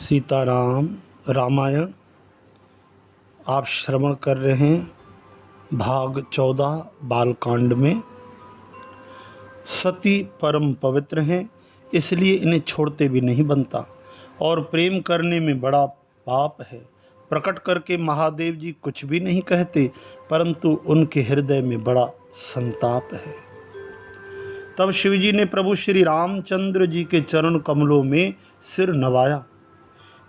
सीताराम रामायण आप श्रवण कर रहे हैं भाग 14 बालकांड में। सती परम पवित्र हैं, इसलिए इन्हें छोड़ते भी नहीं बनता और प्रेम करने में बड़ा पाप है। प्रकट करके महादेव जी कुछ भी नहीं कहते, परंतु उनके हृदय में बड़ा संताप है। तब शिवजी ने प्रभु श्री रामचंद्र जी के चरण कमलों में सिर नवाया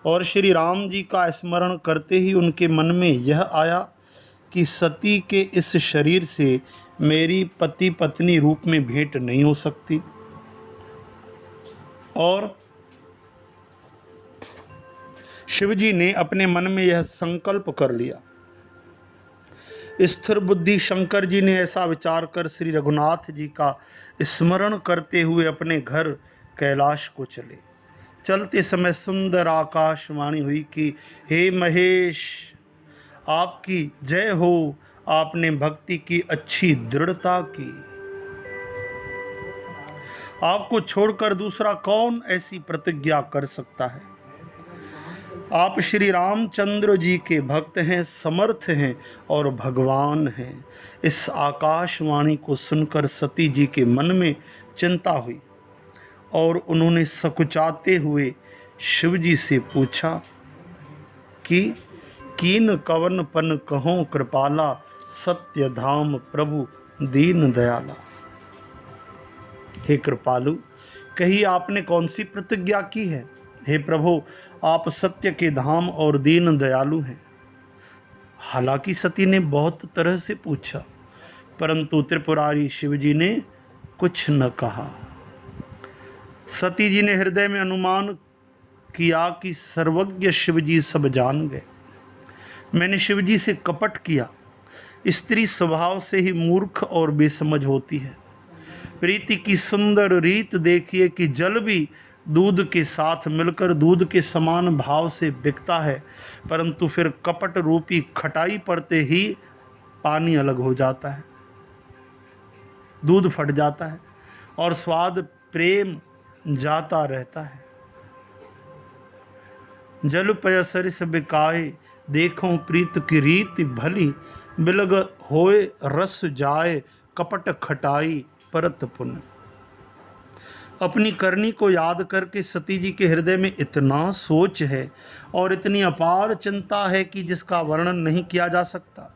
और श्री राम जी का स्मरण करते ही उनके मन में यह आया कि सती के इस शरीर से मेरी पति पत्नी रूप में भेंट नहीं हो सकती। और शिवजी ने अपने मन में यह संकल्प कर लिया। स्थिर बुद्धि शंकर जी ने ऐसा विचार कर श्री रघुनाथ जी का स्मरण करते हुए अपने घर कैलाश को चले। चलते समय सुंदर आकाशवाणी हुई कि हे महेश, आपकी जय हो, आपने भक्ति की अच्छी दृढ़ता की। आपको छोड़कर दूसरा कौन ऐसी प्रतिज्ञा कर सकता है। आप श्री रामचंद्र जी के भक्त हैं, समर्थ हैं और भगवान हैं। इस आकाशवाणी को सुनकर सती जी के मन में चिंता हुई और उन्होंने सकुचाते हुए शिवजी से पूछा कि कीन कवन पन कहो कृपाला, सत्य धाम प्रभु दीन दयाला। हे कृपालु, कही आपने कौन सी प्रतिज्ञा की है। हे प्रभु, आप सत्य के धाम और दीन दयालु हैं। हालांकि सती ने बहुत तरह से पूछा, परंतु त्रिपुरारी शिवजी ने कुछ न कहा। सती जी ने हृदय में अनुमान किया कि सर्वज्ञ शिवजी सब जान गए। मैंने शिवजी से कपट किया। स्त्री स्वभाव से ही मूर्ख और बेसमझ होती है। प्रीति की सुंदर रीत देखिए कि जल भी दूध के साथ मिलकर दूध के समान भाव से बिकता है, परंतु फिर कपट रूपी खटाई पड़ते ही पानी अलग हो जाता है, दूध फट जाता है और स्वाद प्रेम जाता रहता है। जल पय सरिस बिकाए, देखो प्रीत की रीति भली, बिलग होए रस जाए, कपट खटाई परत पुन। अपनी करनी को याद करके सती जी के हृदय में इतना सोच है और इतनी अपार चिंता है कि जिसका वर्णन नहीं किया जा सकता।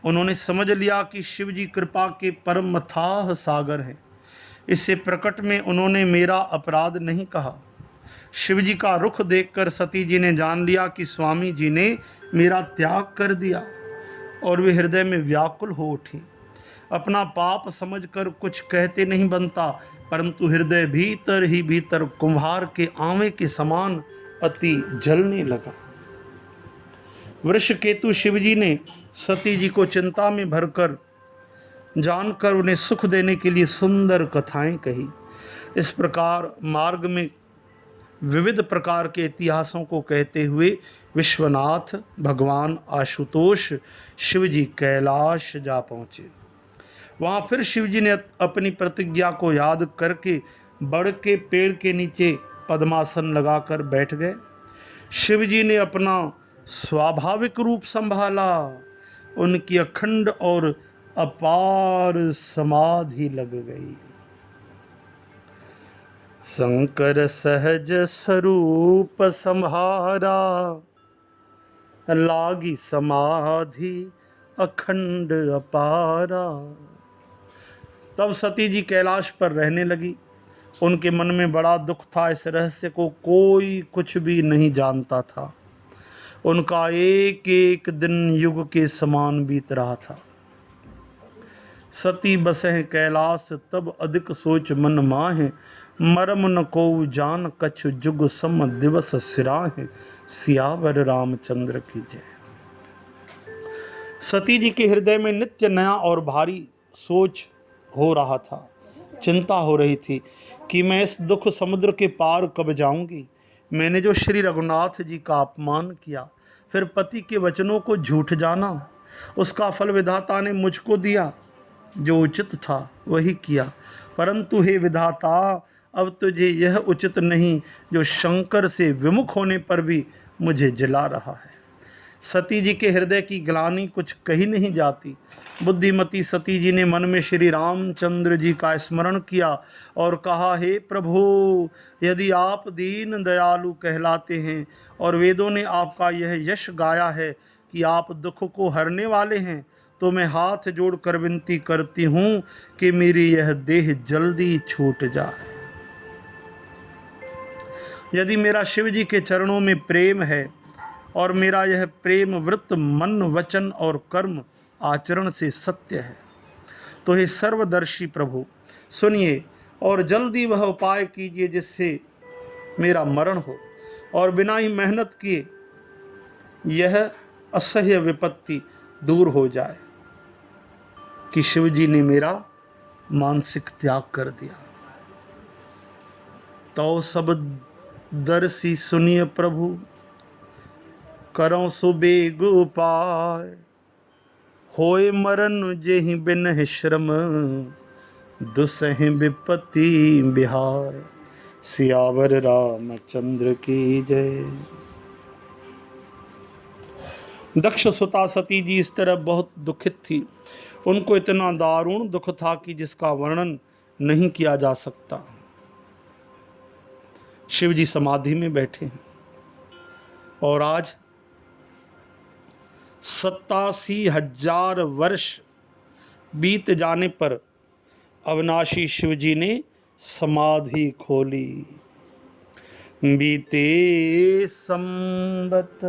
उन्होंने समझ लिया कि शिव जी कृपा के परम अथाह सागर हैं। इससे प्रकट में उन्होंने मेरा अपराध नहीं कहा। शिव जी का रुख देखकर सती जी ने जान लिया कि स्वामी जी ने मेरा त्याग कर दिया और वे हृदय में व्याकुल हो उठी। अपना पाप समझकर कुछ कहते नहीं बनता, परंतु हृदय भीतर ही भीतर कुम्हार के आंवे के समान अति जलने लगा। वृषकेतु शिवजी ने सती जी को चिंता में भरकर जानकर उन्हें सुख देने के लिए सुंदर कथाएं कही। इस प्रकार मार्ग में विविध प्रकार के इतिहासों को कहते हुए विश्वनाथ भगवान आशुतोष शिवजी कैलाश जा पहुंचे। वहां फिर शिवजी ने अपनी प्रतिज्ञा को याद करके बड़ के पेड़ के नीचे पद्मासन लगाकर बैठ गए। शिवजी ने अपना स्वाभाविक रूप संभाला। उनकी अखंड और अपार समाधि लग गई। शंकर सहज स्वरूप संहारा, लागी समाधि अखंड अपारा। तब सती जी कैलाश पर रहने लगी। उनके मन में बड़ा दुख था। इस रहस्य को कोई कुछ भी नहीं जानता था। उनका एक एक दिन युग के समान बीत रहा था। सती बसह कैलाश, तब अधिक सोच मन माहे, मरम न को जान कछु जुग सम दिवस सिराहे, सियावर रामचंद्र की जय। सती जी के हृदय में नित्य नया और भारी सोच हो रहा था। चिंता हो रही थी कि मैं इस दुख समुद्र के पार कब जाऊंगी। मैंने जो श्री रघुनाथ जी का अपमान किया, फिर पति के वचनों को झूठ जाना, उसका फल विधाता ने मुझको दिया। जो उचित था वही किया, परंतु हे विधाता, अब तुझे यह उचित नहीं जो शंकर से विमुख होने पर भी मुझे जिला रहा है। सती जी के हृदय की ग्लानि कुछ कही नहीं जाती। बुद्धिमती सती जी ने मन में श्री रामचंद्र जी का स्मरण किया और कहा, हे प्रभु, यदि आप दीन दयालु कहलाते हैं और वेदों ने आपका यह यश गाया है कि आप दुख को हरने वाले हैं, तो मैं हाथ जोड़कर विनती करती हूँ कि मेरी यह देह जल्दी छूट जाए। यदि मेरा शिव जी के चरणों में प्रेम है और मेरा यह प्रेम वृत्त मन वचन और कर्म आचरण से सत्य है, तो हे सर्वदर्शी प्रभु सुनिए और जल्दी वह उपाय कीजिए जिससे मेरा मरण हो और बिना ही मेहनत किए यह असह्य विपत्ति दूर हो जाए कि शिव जी ने मेरा मानसिक त्याग कर दिया। तो सब दर्शी सुनिए प्रभु, करो सुबेग उपाय, होए मरण जेहि बिन श्रम, दुसहि विपत्ति बिहार। सियावर रामचंद्र की जय। दक्ष सुता सती जी इस तरह बहुत दुखित थी। उनको इतना दारुण दुख था कि जिसका वर्णन नहीं किया जा सकता। शिव जी समाधि में बैठे हैं और आज 87,000 वर्ष बीत जाने पर अविनाशी शिव जी ने समाधि खोली। बीते संबत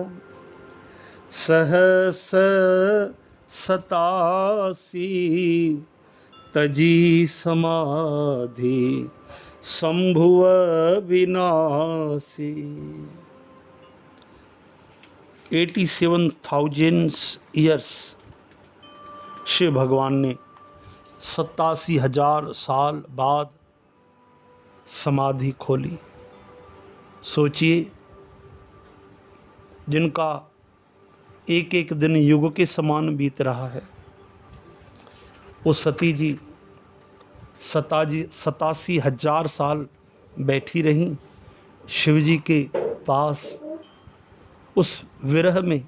सहस 87 तजी समाधि शंभुव विनाशी। 87,000 ईयर्स शिव भगवान ने 87,000 साल बाद समाधि खोली। सोचिए, जिनका एक एक दिन युग के समान बीत रहा है, वो सती जी 87,000 साल बैठी रहीं शिव जी के पास, उस विरह में,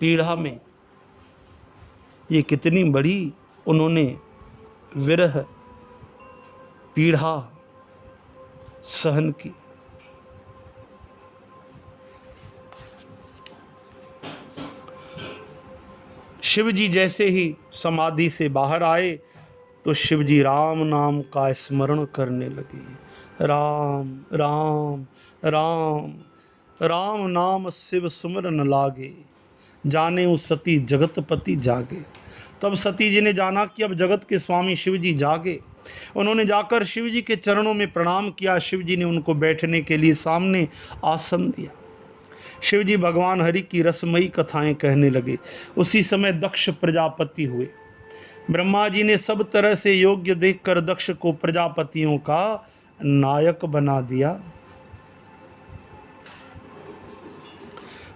पीड़ा में। ये कितनी बड़ी उन्होंने विरह पीड़ा सहन की। शिव जी जैसे ही समाधि से बाहर आए तो शिव जी राम नाम का स्मरण करने लगे। राम राम राम राम नाम शिव सुमरन लागे, जाने उस सती जगतपति जागे। तब सती जी ने जाना कि अब जगत के स्वामी शिव जी जागे। उन्होंने जाकर शिव जी के चरणों में प्रणाम किया। शिव जी ने उनको बैठने के लिए सामने आसन दिया। शिव जी भगवान हरि की रसमयी कथाएं कहने लगे। उसी समय दक्ष प्रजापति हुए। ब्रह्मा जी ने सब तरह से योग्य देखकर दक्ष को प्रजापतियों का नायक बना दिया।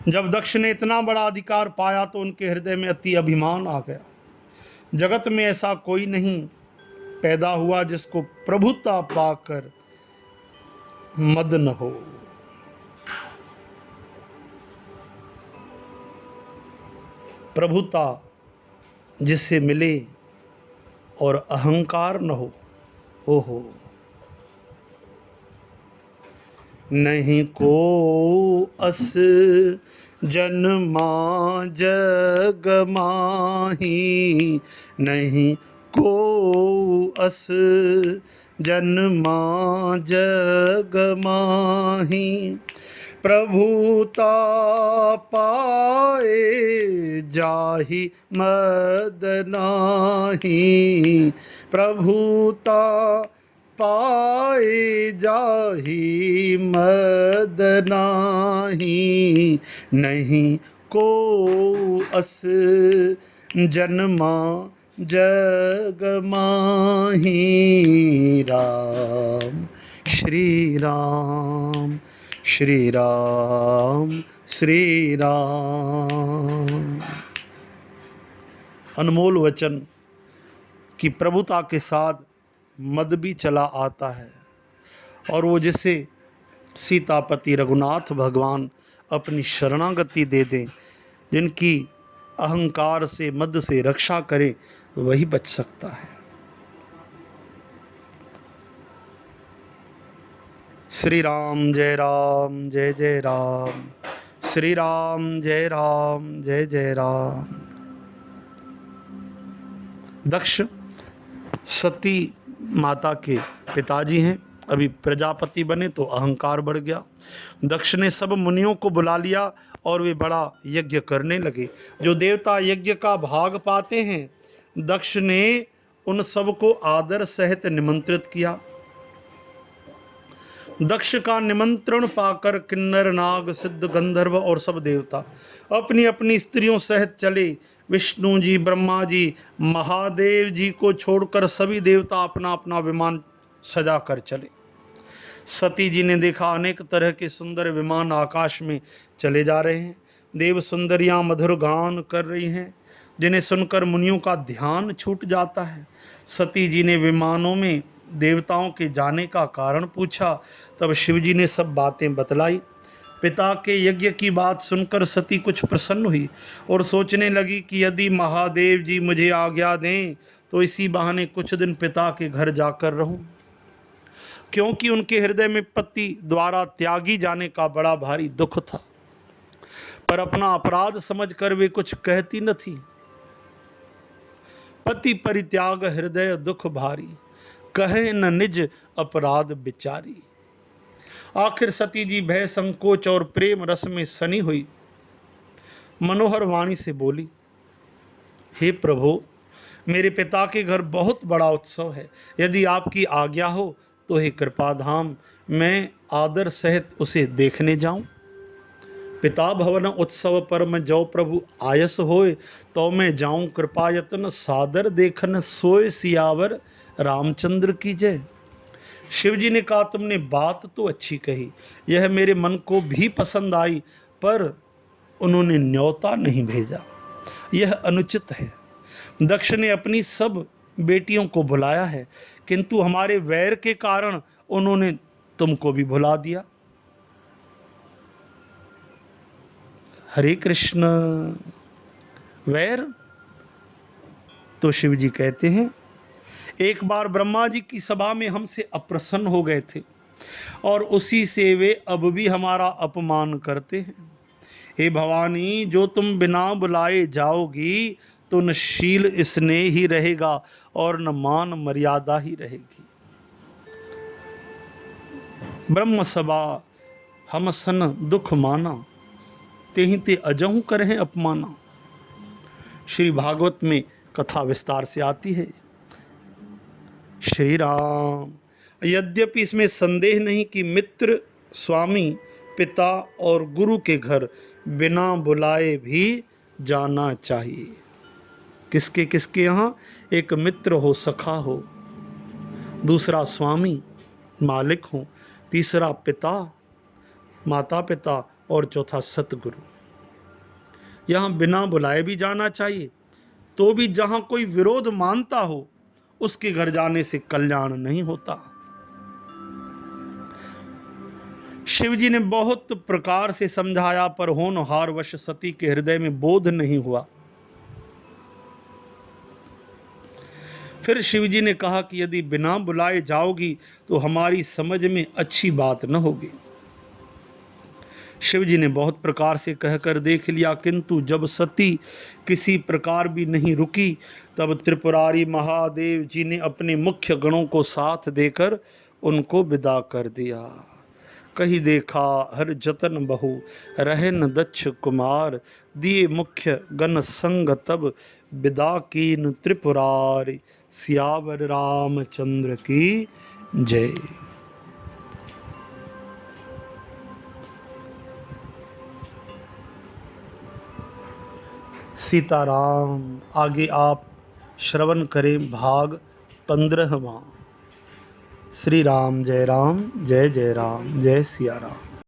जब दक्ष ने इतना बड़ा अधिकार पाया तो उनके हृदय में अति अभिमान आ गया। जगत में ऐसा कोई नहीं पैदा हुआ जिसको प्रभुता पाकर मद न हो। प्रभुता जिसे मिले और अहंकार न हो, ओहो। नहीं को अस जन्मा जग माही, नहीं को अस जन्मा जग माही। प्रभुता पाए जाहि मद नाही, प्रभुता पाए जाहि मद नाही। नहीं को अस जन्मा जग माही। राम श्री राम श्री राम श्री राम। अनमोल वचन कि प्रभुता के साथ मद भी चला आता है और वो जिसे सीतापति रघुनाथ भगवान अपनी शरणागति दे दें, जिनकी अहंकार से मद से रक्षा करे, वही बच सकता है। श्री राम जय जय राम, श्री राम जय जय राम। दक्ष सती माता के पिताजी हैं। अभी प्रजापति बने तो अहंकार बढ़ गया। दक्ष ने सब मुनियों को बुला लिया और वे बड़ा यज्ञ करने लगे। जो देवता यज्ञ का भाग पाते हैं, दक्ष ने उन सबको आदर सहित निमंत्रित किया। दक्ष का निमंत्रण पाकर किन्नर, नाग, सिद्ध, गंधर्व और सब देवता अपनी अपनी स्त्रियों सहित चले। विष्णु जी, ब्रह्मा जी, महादेव जी को छोड़कर सभी देवता अपना अपना विमान सजा कर चले। सती जी ने देखा अनेक तरह के सुंदर विमान आकाश में चले जा रहे हैं। देव सुंदरियां मधुर गान कर रही हैं, जिन्हें सुनकर मुनियों का ध्यान छूट जाता है। सती जी ने विमानों में देवताओं के जाने का कारण पूछा। तब शिव जी ने सब बातें बतलाई। पिता के यज्ञ की बात सुनकर सती कुछ प्रसन्न हुई और सोचने लगी कि यदि महादेव जी मुझे आज्ञा दें तो इसी बहाने कुछ दिन पिता के घर जाकर रहूं, क्योंकि उनके हृदय में पति द्वारा त्यागी जाने का बड़ा भारी दुख था। पर अपना अपराध समझकर वे कुछ कहती न थी। पति परित्याग हृदय दुख भारी, कहे न निज अपराध बिचारी। आखिर सती जी भय, संकोच और प्रेम रस में सनी हुई मनोहर वाणी से बोली, हे प्रभु, मेरे पिता के घर बहुत बड़ा उत्सव है। यदि आपकी आज्ञा हो तो हे कृपाधाम, मैं आदर सहित उसे देखने जाऊं। पिता भवन उत्सव पर मैं जो प्रभु आयस होए, तो मैं जाऊं कृपा यतन सादर देखन, सोए सियावर रामचंद्र की जय। शिव जी ने कहा, तुमने बात तो अच्छी कही, यह मेरे मन को भी पसंद आई, पर उन्होंने न्योता नहीं भेजा, यह अनुचित है। दक्ष ने अपनी सब बेटियों को बुलाया है, किंतु हमारे वैर के कारण उन्होंने तुमको भी भुला दिया। हरे कृष्ण। वैर तो शिव जी कहते हैं, एक बार ब्रह्मा जी की सभा में हमसे अप्रसन्न हो गए थे और उसी से वे अब भी हमारा अपमान करते हैं। हे भवानी, जो तुम बिना बुलाए जाओगी तो न शील स्नेह ही रहेगा और न मान मर्यादा ही रहेगी। ब्रह्म सभा हम सन दुख माना, तेहि ते अजहु करहे अपमाना। श्री भागवत में कथा विस्तार से आती है। श्री राम। यद्यपि इसमें संदेह नहीं कि मित्र, स्वामी, पिता और गुरु के घर बिना बुलाए भी जाना चाहिए। किसके किसके यहाँ? एक मित्र हो, सखा हो, दूसरा स्वामी, मालिक हो, तीसरा पिता, माता पिता और चौथा सतगुरु। यहाँ बिना बुलाए भी जाना चाहिए। तो भी जहाँ कोई विरोध मानता हो, उसके घर जाने से कल्याण नहीं होता। शिव जी ने बहुत प्रकार से समझाया, पर होनहार वश सती के हृदय में बोध नहीं हुआ। फिर शिव जी ने कहा कि यदि बिना बुलाए जाओगी तो हमारी समझ में अच्छी बात न होगी। शिव जी ने बहुत प्रकार से कहकर देख लिया, किंतु जब सती किसी प्रकार भी नहीं रुकी, तब त्रिपुरारी महादेव जी ने अपने मुख्य गणों को साथ देकर उनको विदा कर दिया। कही देखा हर जतन बहु, रहे न दक्ष कुमार, दिए मुख्य गण संग तब, विदा कीन त्रिपुरारी। सियावर रामचंद्र की जय। सीताराम। आगे आप श्रवण करें भाग 15वां। श्री राम जय जय राम, जय सिया राम।